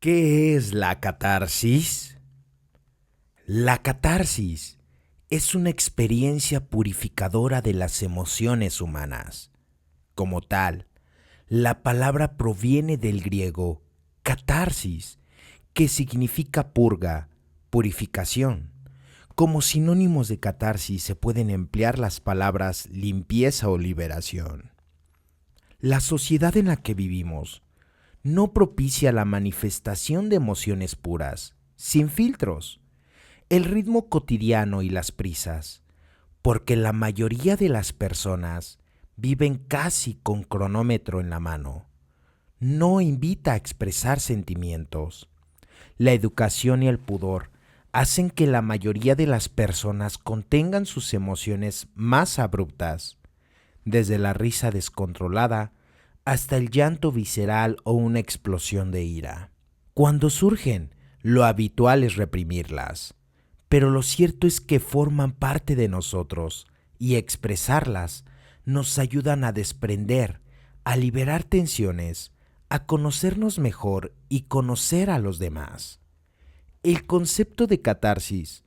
¿Qué es la catarsis? La catarsis es una experiencia purificadora de las emociones humanas. Como tal, la palabra proviene del griego catarsis, que significa purga, purificación. Como sinónimos de catarsis se pueden emplear las palabras limpieza o liberación. La sociedad en la que vivimos no propicia la manifestación de emociones puras, sin filtros, el ritmo cotidiano y las prisas, porque la mayoría de las personas viven casi con cronómetro en la mano. No invita a expresar sentimientos. La educación y el pudor hacen que la mayoría de las personas contengan sus emociones más abruptas, desde la risa descontrolada hasta el llanto visceral o una explosión de ira. Cuando surgen, lo habitual es reprimirlas, pero lo cierto es que forman parte de nosotros y expresarlas nos ayudan a desprender, a liberar tensiones, a conocernos mejor y conocer a los demás. El concepto de catarsis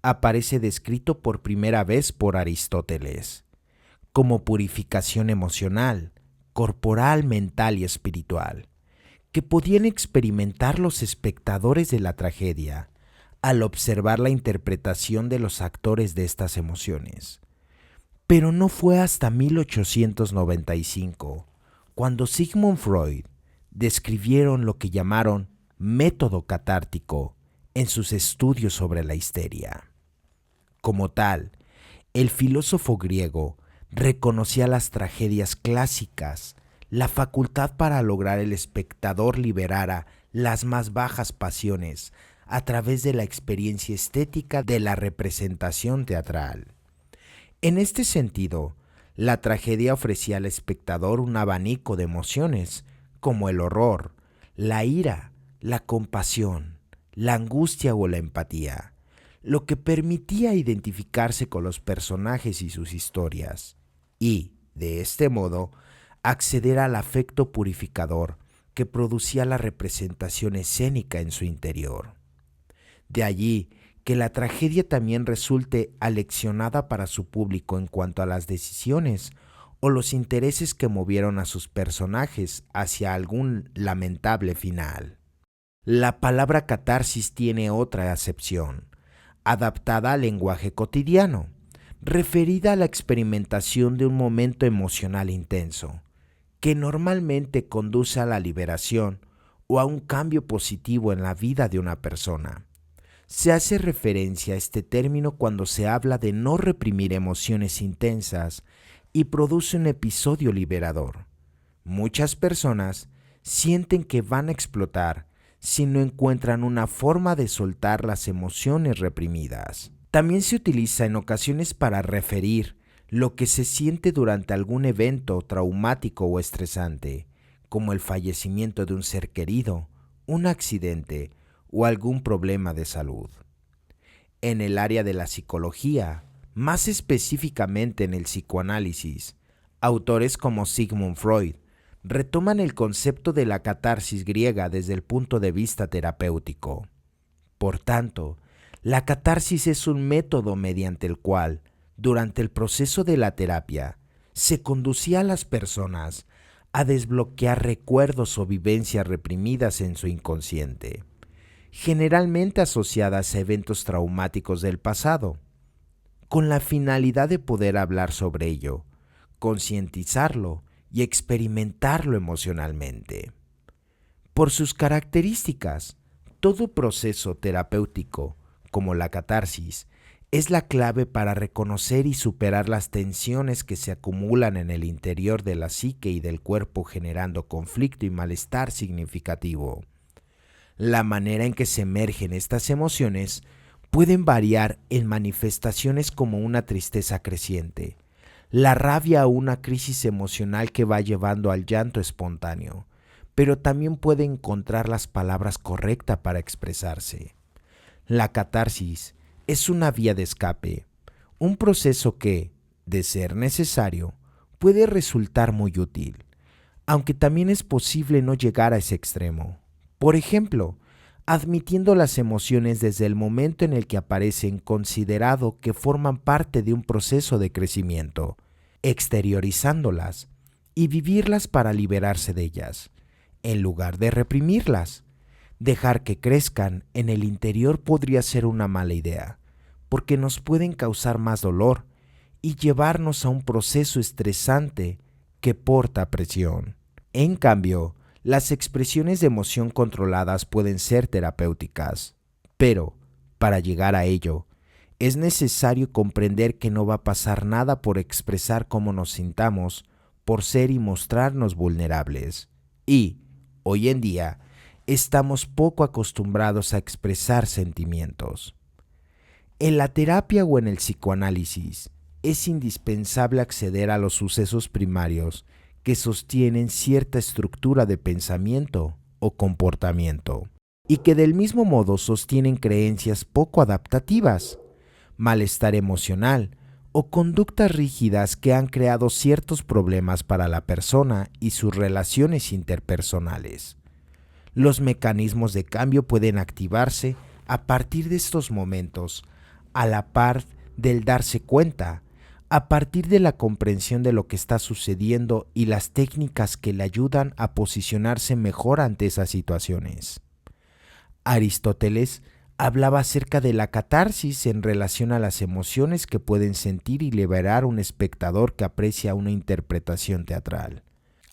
aparece descrito por primera vez por Aristóteles como purificación emocional, corporal, mental y espiritual, que podían experimentar los espectadores de la tragedia al observar la interpretación de los actores de estas emociones. Pero no fue hasta 1895 cuando Sigmund Freud describieron lo que llamaron método catártico en sus estudios sobre la histeria. Como tal, el filósofo griego reconocía las tragedias clásicas, la facultad para lograr el espectador liberara las más bajas pasiones a través de la experiencia estética de la representación teatral. En este sentido, la tragedia ofrecía al espectador un abanico de emociones, como el horror, la ira, la compasión, la angustia o la empatía, lo que permitía identificarse con los personajes y sus historias, y, de este modo, acceder al afecto purificador que producía la representación escénica en su interior. De allí que la tragedia también resulte aleccionada para su público en cuanto a las decisiones o los intereses que movieron a sus personajes hacia algún lamentable final. La palabra catarsis tiene otra acepción, adaptada al lenguaje cotidiano, referida a la experimentación de un momento emocional intenso, que normalmente conduce a la liberación o a un cambio positivo en la vida de una persona. Se hace referencia a este término cuando se habla de no reprimir emociones intensas y produce un episodio liberador. Muchas personas sienten que van a explotar si no encuentran una forma de soltar las emociones reprimidas. También se utiliza en ocasiones para referir lo que se siente durante algún evento traumático o estresante, como el fallecimiento de un ser querido, un accidente o algún problema de salud. En el área de la psicología, más específicamente en el psicoanálisis, autores como Sigmund Freud retoman el concepto de la catarsis griega desde el punto de vista terapéutico. Por tanto, la catarsis es un método mediante el cual, durante el proceso de la terapia, se conducía a las personas a desbloquear recuerdos o vivencias reprimidas en su inconsciente, generalmente asociadas a eventos traumáticos del pasado, con la finalidad de poder hablar sobre ello, concientizarlo y experimentarlo emocionalmente. Por sus características, todo proceso terapéutico, como la catarsis, es la clave para reconocer y superar las tensiones que se acumulan en el interior de la psique y del cuerpo, generando conflicto y malestar significativo. La manera en que se emergen estas emociones pueden variar en manifestaciones como una tristeza creciente, la rabia o una crisis emocional que va llevando al llanto espontáneo, pero también puede encontrar las palabras correctas para expresarse. La catarsis es una vía de escape, un proceso que, de ser necesario, puede resultar muy útil, aunque también es posible no llegar a ese extremo. Por ejemplo, admitiendo las emociones desde el momento en el que aparecen, considerado que forman parte de un proceso de crecimiento, exteriorizándolas y vivirlas para liberarse de ellas, en lugar de reprimirlas. Dejar que crezcan en el interior podría ser una mala idea, porque nos pueden causar más dolor y llevarnos a un proceso estresante que porta presión. En cambio, las expresiones de emoción controladas pueden ser terapéuticas, pero para llegar a ello, es necesario comprender que no va a pasar nada por expresar cómo nos sintamos, por ser y mostrarnos vulnerables. Y, hoy en día, estamos poco acostumbrados a expresar sentimientos. En la terapia o en el psicoanálisis, es indispensable acceder a los sucesos primarios que sostienen cierta estructura de pensamiento o comportamiento, y que del mismo modo sostienen creencias poco adaptativas, malestar emocional o conductas rígidas que han creado ciertos problemas para la persona y sus relaciones interpersonales. Los mecanismos de cambio pueden activarse a partir de estos momentos, a la par del darse cuenta, a partir de la comprensión de lo que está sucediendo y las técnicas que le ayudan a posicionarse mejor ante esas situaciones. Aristóteles hablaba acerca de la catarsis en relación a las emociones que pueden sentir y liberar un espectador que aprecia una interpretación teatral.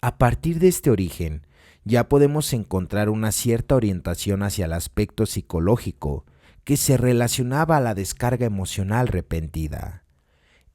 A partir de este origen, ya podemos encontrar una cierta orientación hacia el aspecto psicológico que se relacionaba a la descarga emocional repentina.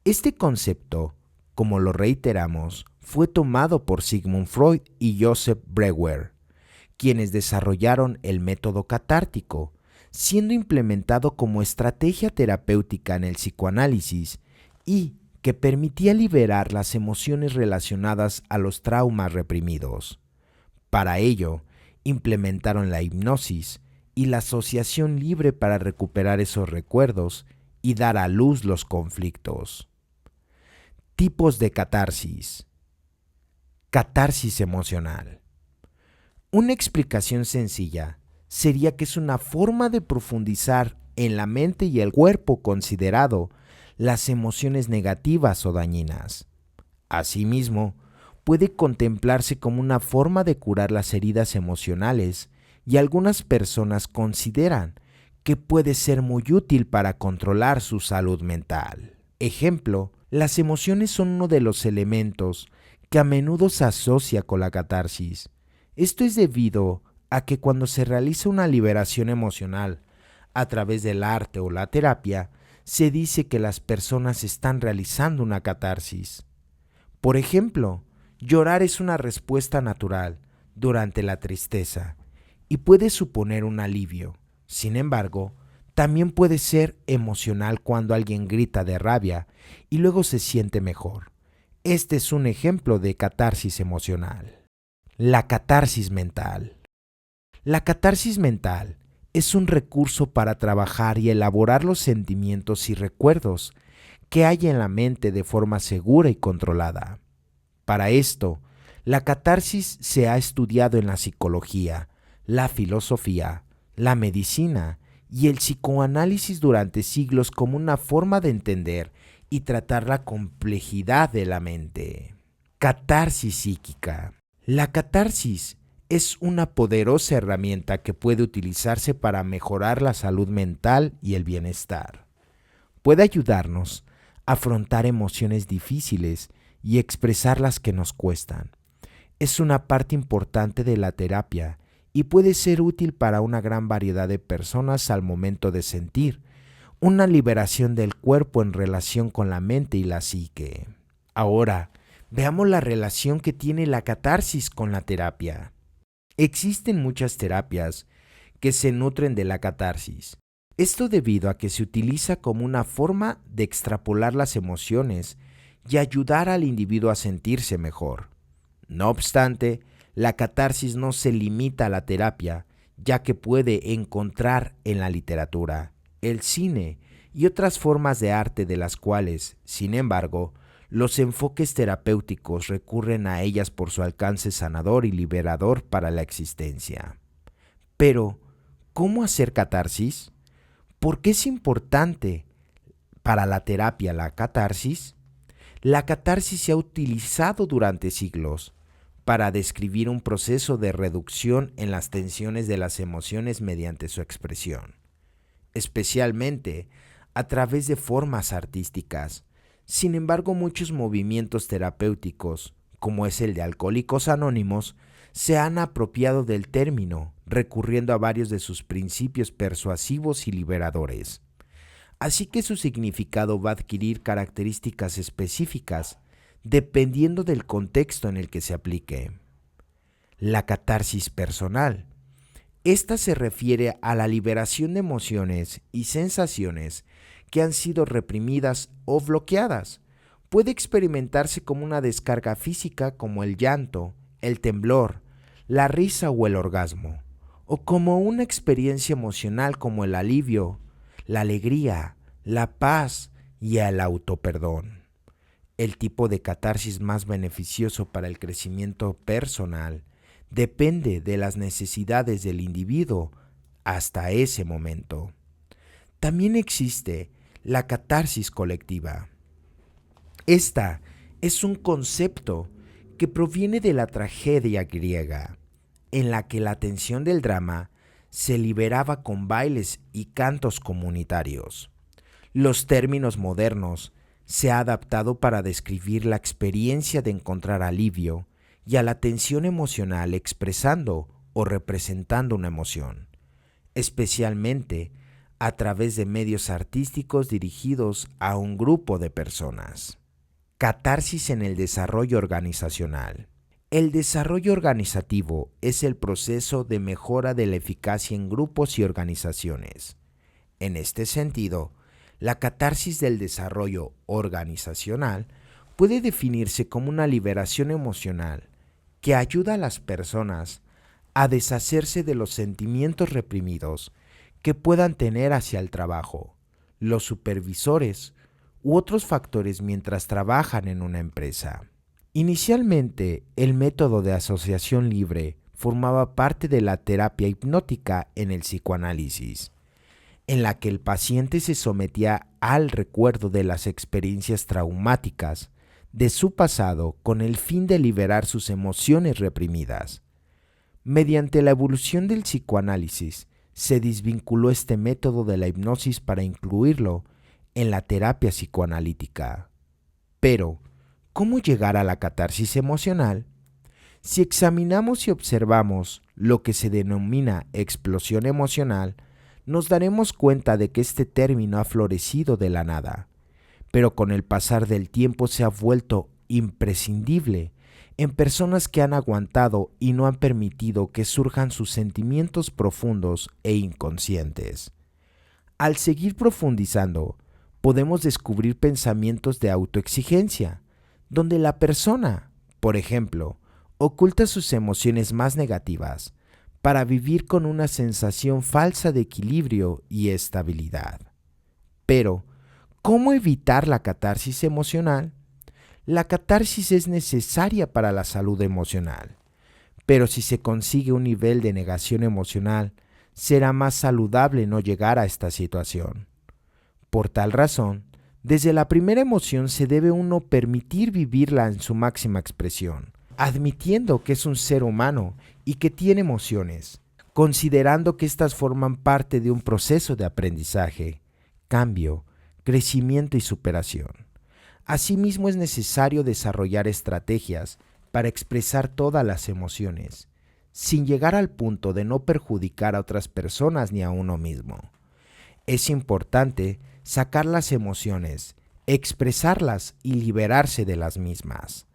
Este concepto, como lo reiteramos, fue tomado por Sigmund Freud y Joseph Breuer, quienes desarrollaron el método catártico, siendo implementado como estrategia terapéutica en el psicoanálisis y que permitía liberar las emociones relacionadas a los traumas reprimidos. Para ello, implementaron la hipnosis y la asociación libre para recuperar esos recuerdos y dar a luz los conflictos. Tipos de catarsis. Catarsis emocional. Una explicación sencilla sería que es una forma de profundizar en la mente y el cuerpo considerado las emociones negativas o dañinas. Asimismo, puede contemplarse como una forma de curar las heridas emocionales y algunas personas consideran que puede ser muy útil para controlar su salud mental. Ejemplo, las emociones son uno de los elementos que a menudo se asocia con la catarsis. Esto es debido a que cuando se realiza una liberación emocional a través del arte o la terapia, se dice que las personas están realizando una catarsis. Por ejemplo, llorar es una respuesta natural durante la tristeza y puede suponer un alivio. Sin embargo, también puede ser emocional cuando alguien grita de rabia y luego se siente mejor. Este es un ejemplo de catarsis emocional. La catarsis mental. La catarsis mental es un recurso para trabajar y elaborar los sentimientos y recuerdos que hay en la mente de forma segura y controlada. Para esto, la catarsis se ha estudiado en la psicología, la filosofía, la medicina y el psicoanálisis durante siglos como una forma de entender y tratar la complejidad de la mente. Catarsis psíquica. La catarsis es una poderosa herramienta que puede utilizarse para mejorar la salud mental y el bienestar. Puede ayudarnos a afrontar emociones difíciles y expresar las que nos cuestan. Es una parte importante de la terapia y puede ser útil para una gran variedad de personas al momento de sentir una liberación del cuerpo en relación con la mente y la psique. Ahora, veamos la relación que tiene la catarsis con la terapia. Existen muchas terapias que se nutren de la catarsis. Esto debido a que se utiliza como una forma de extrapolar las emociones y ayudar al individuo a sentirse mejor. No obstante, la catarsis no se limita a la terapia, ya que puede encontrar en la literatura, el cine y otras formas de arte de las cuales, sin embargo, los enfoques terapéuticos recurren a ellas por su alcance sanador y liberador para la existencia. Pero, ¿cómo hacer catarsis? ¿Por qué es importante para la terapia la catarsis? La catarsis se ha utilizado durante siglos para describir un proceso de reducción en las tensiones de las emociones mediante su expresión, especialmente a través de formas artísticas. Sin embargo, muchos movimientos terapéuticos, como es el de Alcohólicos Anónimos, se han apropiado del término, recurriendo a varios de sus principios persuasivos y liberadores. Así que su significado va a adquirir características específicas dependiendo del contexto en el que se aplique. La catarsis personal. Esta se refiere a la liberación de emociones y sensaciones que han sido reprimidas o bloqueadas. Puede experimentarse como una descarga física como el llanto, el temblor, la risa o el orgasmo, o como una experiencia emocional como el alivio, la alegría, la paz y el autoperdón. El tipo de catarsis más beneficioso para el crecimiento personal depende de las necesidades del individuo hasta ese momento. También existe la catarsis colectiva. Esta es un concepto que proviene de la tragedia griega, en la que la tensión del drama se liberaba con bailes y cantos comunitarios. Los términos modernos se han adaptado para describir la experiencia de encontrar alivio y a la tensión emocional expresando o representando una emoción, especialmente a través de medios artísticos dirigidos a un grupo de personas. Catarsis en el desarrollo organizacional. El desarrollo organizativo es el proceso de mejora de la eficacia en grupos y organizaciones. En este sentido, la catarsis del desarrollo organizacional puede definirse como una liberación emocional que ayuda a las personas a deshacerse de los sentimientos reprimidos que puedan tener hacia el trabajo, los supervisores u otros factores mientras trabajan en una empresa. Inicialmente, el método de asociación libre formaba parte de la terapia hipnótica en el psicoanálisis, en la que el paciente se sometía al recuerdo de las experiencias traumáticas de su pasado con el fin de liberar sus emociones reprimidas. Mediante la evolución del psicoanálisis, se desvinculó este método de la hipnosis para incluirlo en la terapia psicoanalítica. Pero, ¿cómo llegar a la catarsis emocional? Si examinamos y observamos lo que se denomina explosión emocional, nos daremos cuenta de que este término ha florecido de la nada, pero con el pasar del tiempo se ha vuelto imprescindible en personas que han aguantado y no han permitido que surjan sus sentimientos profundos e inconscientes. Al seguir profundizando, podemos descubrir pensamientos de autoexigencia, donde la persona, por ejemplo, oculta sus emociones más negativas para vivir con una sensación falsa de equilibrio y estabilidad. Pero, ¿cómo evitar la catarsis emocional? La catarsis es necesaria para la salud emocional, pero si se consigue un nivel de negación emocional, será más saludable no llegar a esta situación. Por tal razón, desde la primera emoción se debe uno permitir vivirla en su máxima expresión, admitiendo que es un ser humano y que tiene emociones, considerando que éstas forman parte de un proceso de aprendizaje, cambio, crecimiento y superación. Asimismo, es necesario desarrollar estrategias para expresar todas las emociones, sin llegar al punto de no perjudicar a otras personas ni a uno mismo. Es importante sacar las emociones, expresarlas y liberarse de las mismas.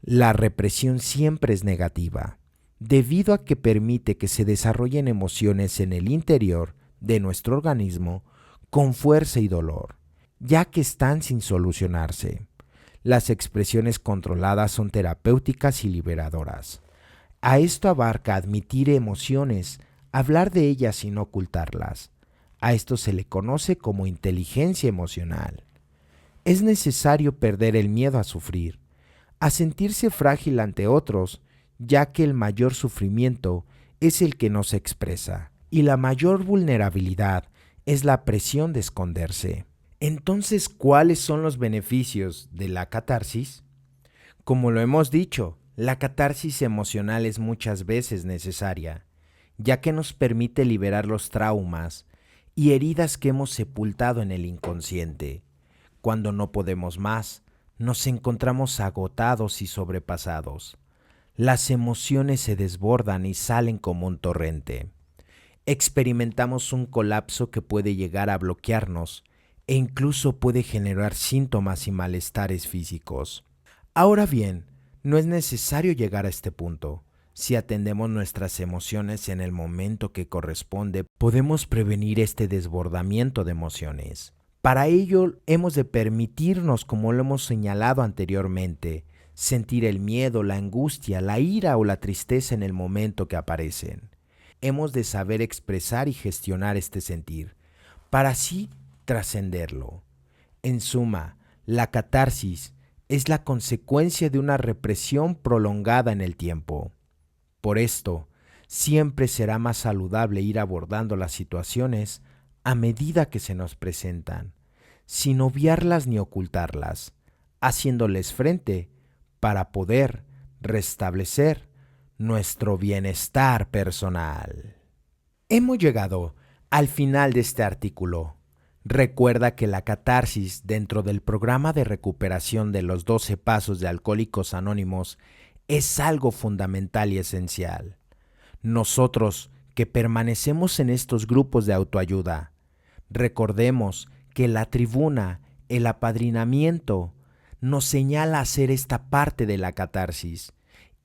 La represión siempre es negativa, debido a que permite que se desarrollen emociones en el interior de nuestro organismo con fuerza y dolor, ya que están sin solucionarse. Las expresiones controladas son terapéuticas y liberadoras. A esto abarca admitir emociones, hablar de ellas sin ocultarlas. A esto se le conoce como inteligencia emocional. Es necesario perder el miedo a sufrir, a sentirse frágil ante otros, ya que el mayor sufrimiento es el que no se expresa y la mayor vulnerabilidad es la presión de esconderse. Entonces, ¿cuáles son los beneficios de la catarsis? Como lo hemos dicho, la catarsis emocional es muchas veces necesaria, ya que nos permite liberar los traumas y heridas que hemos sepultado en el inconsciente. Cuando no podemos más, nos encontramos agotados y sobrepasados. Las emociones se desbordan y salen como un torrente. Experimentamos un colapso que puede llegar a bloquearnos e incluso puede generar síntomas y malestares físicos. Ahora bien, no es necesario llegar a este punto. Si atendemos nuestras emociones en el momento que corresponde, podemos prevenir este desbordamiento de emociones. Para ello, hemos de permitirnos, como lo hemos señalado anteriormente, sentir el miedo, la angustia, la ira o la tristeza en el momento que aparecen. Hemos de saber expresar y gestionar este sentir, para así trascenderlo. En suma, la catarsis es la consecuencia de una represión prolongada en el tiempo. Por esto, siempre será más saludable ir abordando las situaciones a medida que se nos presentan, sin obviarlas ni ocultarlas, haciéndoles frente para poder restablecer nuestro bienestar personal. Hemos llegado al final de este artículo. Recuerda que la catarsis dentro del programa de recuperación de los 12 pasos de Alcohólicos Anónimos es algo fundamental y esencial. Nosotros que permanecemos en estos grupos de autoayuda, recordemos que la tribuna, el apadrinamiento, nos señala hacer esta parte de la catarsis.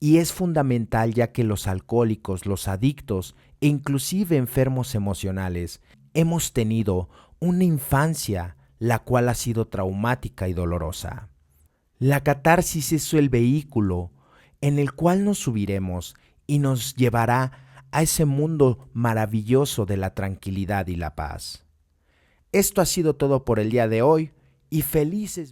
Y es fundamental ya que los alcohólicos, los adictos e inclusive enfermos emocionales hemos tenido una infancia la cual ha sido traumática y dolorosa. La catarsis es el vehículo en el cual nos subiremos y nos llevará a ese mundo maravilloso de la tranquilidad y la paz. Esto ha sido todo por el día de hoy y felices